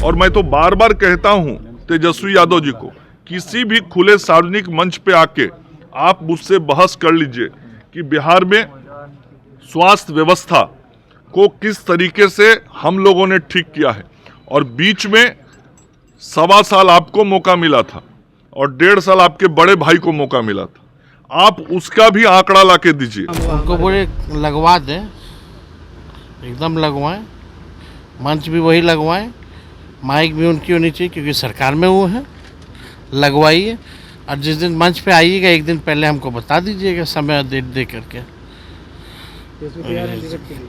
और मैं तो बार बार कहता हूं तेजस्वी यादव जी को, किसी भी खुले सार्वजनिक मंच पे आके आप मुझसे बहस कर लीजिए कि बिहार में स्वास्थ्य व्यवस्था को किस तरीके से हम लोगों ने ठीक किया है। और बीच में 1.25 साल आपको मौका मिला था और 1.5 साल आपके बड़े भाई को मौका मिला था, आप उसका भी आंकड़ा लाके दीजिए। उनको बोले लगवा दें, एकदम लगवाएं, मंच भी वही लगवाएं, माइक भी उनकी होनी चाहिए क्योंकि सरकार में वो है, लगवाइए। और जिस दिन मंच पे आइएगा एक दिन पहले हमको बता दीजिएगा, समय दे करके।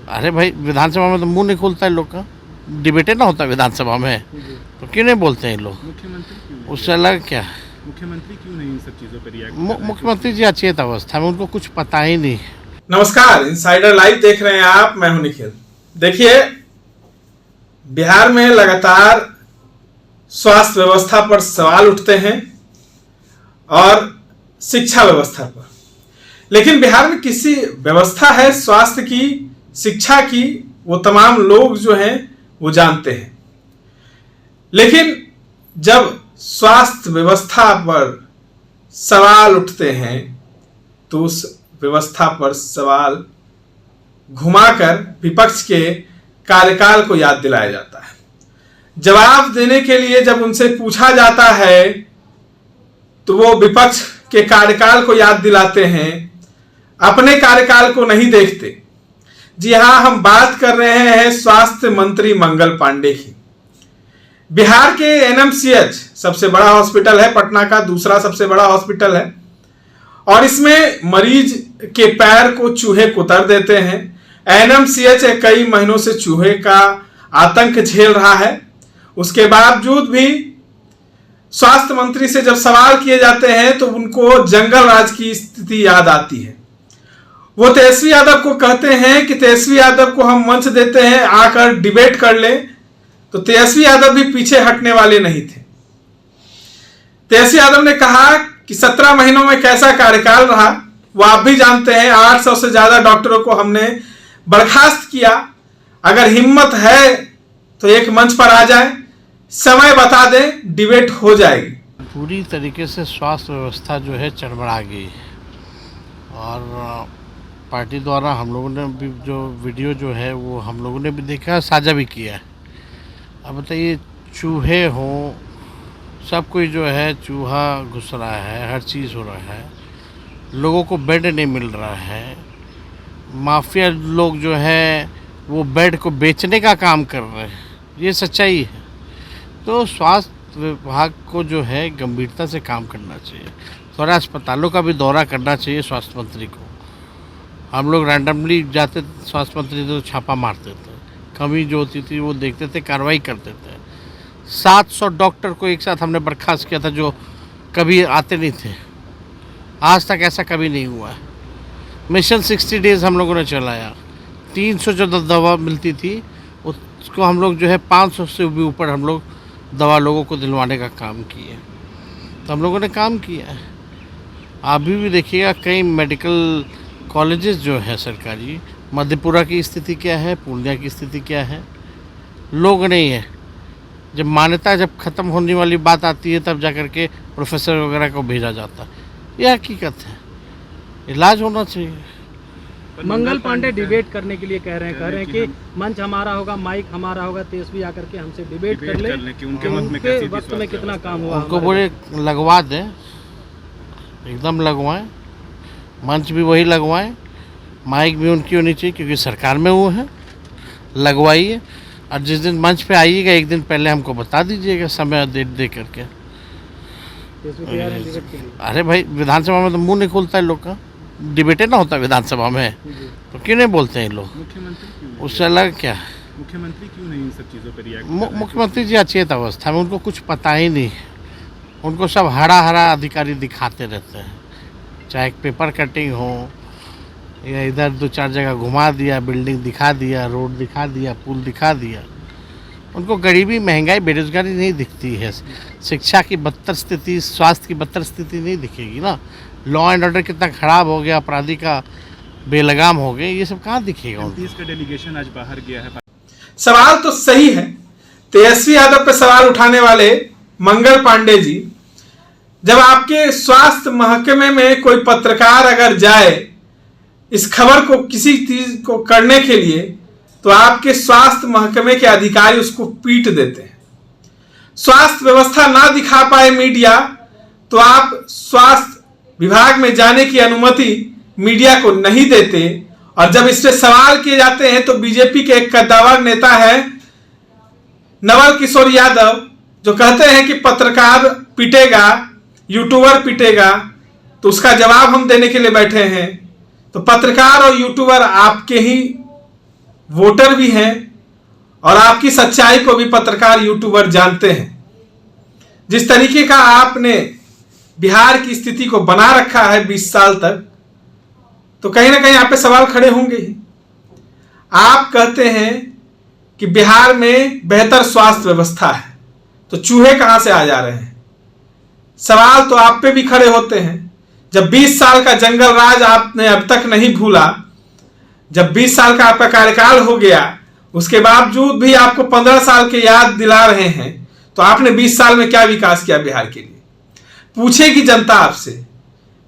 अरे भाई विधानसभा में तो मुंह नहीं खुलता है लोग का, डिबेटे ना होता विधानसभा में, तो क्यों नहीं बोलते हैं लोग? उससे अलग क्या, मुख्यमंत्री क्यों नहीं इन सब चीजों पर रिएक्ट? मुख्यमंत्री जी अचेत अवस्था में, उनको कुछ पता ही नहीं। नमस्कार, इनसाइडर लाइव देख रहे हैं आप, मैं हूं निखिल। देखिए, बिहार में लगातार स्वास्थ्य व्यवस्था पर सवाल उठते हैं और शिक्षा व्यवस्था पर, लेकिन बिहार में किसी व्यवस्था है स्वास्थ्य की, शिक्षा की, वो तमाम लोग जो हैं वो जानते हैं। लेकिन जब स्वास्थ्य व्यवस्था पर सवाल उठते हैं तो उस व्यवस्था पर सवाल घुमाकर विपक्ष के कार्यकाल को याद दिलाया जाता है। जवाब देने के लिए जब उनसे पूछा जाता है तो वो विपक्ष के कार्यकाल को याद दिलाते हैं, अपने कार्यकाल को नहीं देखते। जी हां, हम बात कर रहे हैं स्वास्थ्य मंत्री मंगल पांडे की। बिहार के एनएमसीएच सबसे बड़ा हॉस्पिटल है, पटना का दूसरा सबसे बड़ा हॉस्पिटल है, और इसमें मरीज के पैर को चूहे कुतर देते हैं। एनएमसीएच कई महीनों से चूहे का आतंक झेल रहा है। उसके बावजूद भी स्वास्थ्य मंत्री से जब सवाल किए जाते हैं तो उनको जंगल राज की स्थिति याद आती है। वो तेजस्वी यादव को कहते हैं कि तेजस्वी यादव को हम मंच देते हैं, आकर डिबेट कर ले, तो तेजस्वी यादव भी पीछे हटने वाले नहीं थे। तेजस्वी यादव ने कहा कि 17 महीनों में कैसा कार्यकाल रहा वो आप भी जानते हैं। 800 से ज्यादा डॉक्टरों को हमने बर्खास्त किया। अगर हिम्मत है तो एक मंच पर आ जाए, समय बता दें, डिबेट हो जाएगी। पूरी तरीके से स्वास्थ्य व्यवस्था जो है चरमरा गई और पार्टी द्वारा हम लोगों ने भी जो वीडियो जो है वो हम लोगों ने भी देखा, साझा भी किया है। अब बताइए, चूहे हों, सब कोई जो है चूहा घुस रहा है, हर चीज़ हो रहा है, लोगों को बेड नहीं मिल रहा है, माफिया लोग जो है वो बेड को बेचने का काम कर रहे हैं, ये सच्चाई है। तो स्वास्थ्य विभाग को जो है गंभीरता से काम करना चाहिए। थोड़ा अस्पतालों का भी दौरा करना चाहिए स्वास्थ्य मंत्री को। हम लोग रैंडमली जाते स्वास्थ्य मंत्री तो छापा मारते थे, कमी जो होती थी वो देखते थे, कार्रवाई करते थे। 700 डॉक्टर को एक साथ हमने बर्खास्त किया था जो कभी आते नहीं थे। आज तक ऐसा कभी नहीं हुआ है। मिशन 60 डेज़ हम लोगों ने चलाया। 300 जो दवा मिलती थी उसको हम लोग जो है 500 से भी ऊपर हम लोग दवा लोगों को दिलवाने का काम किए। तो हम लोगों ने काम किया है। अभी भी देखिएगा कई मेडिकल कॉलेजेस जो है सरकारी, मधेपुरा की स्थिति क्या है, पूर्णिया की स्थिति क्या है, लोग नहीं है। जब मान्यता जब ख़त्म होने वाली बात आती है तब जाकर के प्रोफेसर वगैरह को भेजा जाता है। यह हकीकत है, इलाज होना चाहिए। मंगल पांडे डिबेट करने के लिए कह रहे हैं कि मंच हमारा होगा, माइक हमारा होगा, तेजस्वी आकर के हमसे डिबेट कर ले कि उनके वक्त में कितना काम हुआ। उनको बोले लगवा दें, एकदम लगवाएं, मंच भी वही लगवाएं, माइक भी उनकी होनी चाहिए क्योंकि सरकार में वो है, लगवाइए। और जिस दिन मंच पे आइएगा एक दिन पहले हमको बता दीजिएगा, समय दे करके। अरे भाई विधानसभा में तो मुंह नहीं खुलता है लोग का, डिबेटे ना होता विधानसभा में, तो क्यों नहीं बोलते हैं लोग? उससे अलग क्या, मुख्यमंत्री क्यों नहीं इन सब चीजों पर रिएक्ट? मुख्यमंत्री जी अचेत अवस्था में, उनको कुछ पता ही नहीं। उनको सब हरा हरा अधिकारी दिखाते रहते हैं, चाहे पेपर कटिंग हो या इधर 2-4 जगह घुमा दिया, बिल्डिंग दिखा दिया, रोड दिखा दिया, पुल दिखा दिया। उनको गरीबी, महंगाई, बेरोजगारी नहीं दिखती है। शिक्षा की बदतर स्थिति, स्वास्थ्य की बदतर स्थिति नहीं दिखेगी ना। लॉ एंड ऑर्डर कितना खराब हो गया, अपराधी का बेलगाम हो गए, ये सब कहाँ दिखेगा? 30 का डेलीगेशन आज बाहर गया है। सवाल तो सही है, तेजस्वी यादव पे सवाल उठाने वाले मंगल पांडे जी, जब आपके स्वास्थ्य महकमे में कोई पत्रकार अगर जाए इस खबर को किसी चीज को करने के लिए, तो आपके स्वास्थ्य महकमे के अधिकारी उसको पीट देते हैं। स्वास्थ्य व्यवस्था ना दिखा पाए मीडिया, तो आप स्वास्थ्य विभाग में जाने की अनुमति मीडिया को नहीं देते। और जब इस पे सवाल किए जाते हैं तो बीजेपी के एक कद्दावर नेता है नवल किशोर यादव, जो कहते हैं कि पत्रकार पिटेगा, यूट्यूबर पिटेगा, तो उसका जवाब हम देने के लिए बैठे हैं। तो पत्रकार और यूट्यूबर आपके ही वोटर भी हैं और आपकी सच्चाई को भी पत्रकार यूट्यूबर जानते हैं। जिस तरीके का आपने बिहार की स्थिति को बना रखा है 20 साल तक, तो कहीं ना कहीं आप पे सवाल खड़े होंगे ही। आप कहते हैं कि बिहार में बेहतर स्वास्थ्य व्यवस्था है, तो चूहे कहां से आ जा रहे हैं? सवाल तो आप पे भी खड़े होते हैं। जब 20 साल का जंगल राज आपने अब तक नहीं भूला, जब 20 साल का आपका कार्यकाल हो गया, उसके बावजूद भी आपको 15 साल के याद दिला रहे हैं, तो आपने 20 साल में क्या विकास किया बिहार के लिए? पूछेगी जनता आपसे,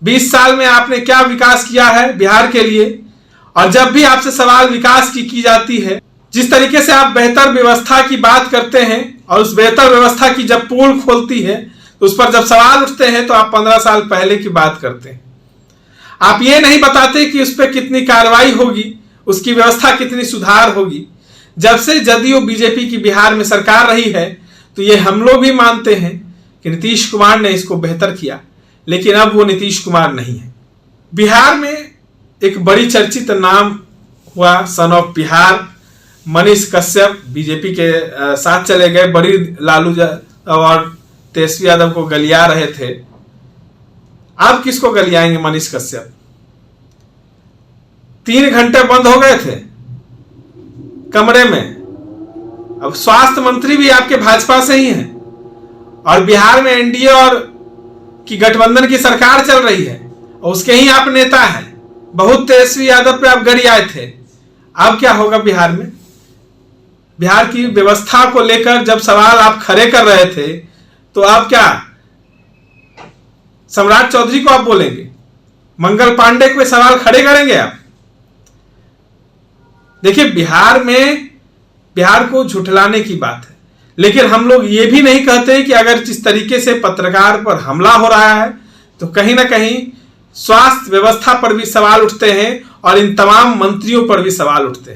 20 साल में आपने क्या विकास किया है बिहार के लिए? और जब भी आपसे सवाल विकास की जाती है, जिस तरीके से आप बेहतर व्यवस्था की बात करते हैं और उस बेहतर व्यवस्था की जब पोल खोलती है तो उस पर जब सवाल उठते हैं तो आप 15 साल पहले की बात करते हैं। आप ये नहीं बताते कि उस पर कितनी कार्रवाई होगी, उसकी व्यवस्था कितनी सुधार होगी। जब से जदयू बीजेपी की बिहार में सरकार रही है, तो ये हम लोग भी मानते हैं कि नीतीश कुमार ने इसको बेहतर किया, लेकिन अब वो नीतीश कुमार नहीं है। बिहार में एक बड़ी चर्चित नाम हुआ son of Bihar, Manish Kashyap BJP के साथ चले गए, बड़ी लालू और तेजस्वी यादव को गलिया रहे थे। अब किसको गलियाएंगे मनीष कश्यप? 3 घंटे बंद हो गए थे कमरे में। अब स्वास्थ्य मंत्री भी आपके भाजपा से ही हैं और बिहार में एनडीए और की गठबंधन की सरकार चल रही है और उसके ही आप नेता हैं। बहुत तेजस्वी यादव पे आप गरियाए थे। अब क्या होगा बिहार में? बिहार की व्यवस्था को लेकर जब सवाल आप खड़े कर रहे थे, तो आप क्या सम्राट चौधरी को आप बोलेंगे? मंगल पांडे को सवाल खड़े करेंगे आप? देखिए, बिहार को झुठलाने की बात है, लेकिन हम लोग ये भी नहीं कहते कि अगर जिस तरीके से पत्रकार पर हमला हो रहा है, तो कहीं ना कहीं स्वास्थ्य व्यवस्था पर भी सवाल उठते हैं और इन तमाम मंत्रियों पर भी सवाल उठते हैं।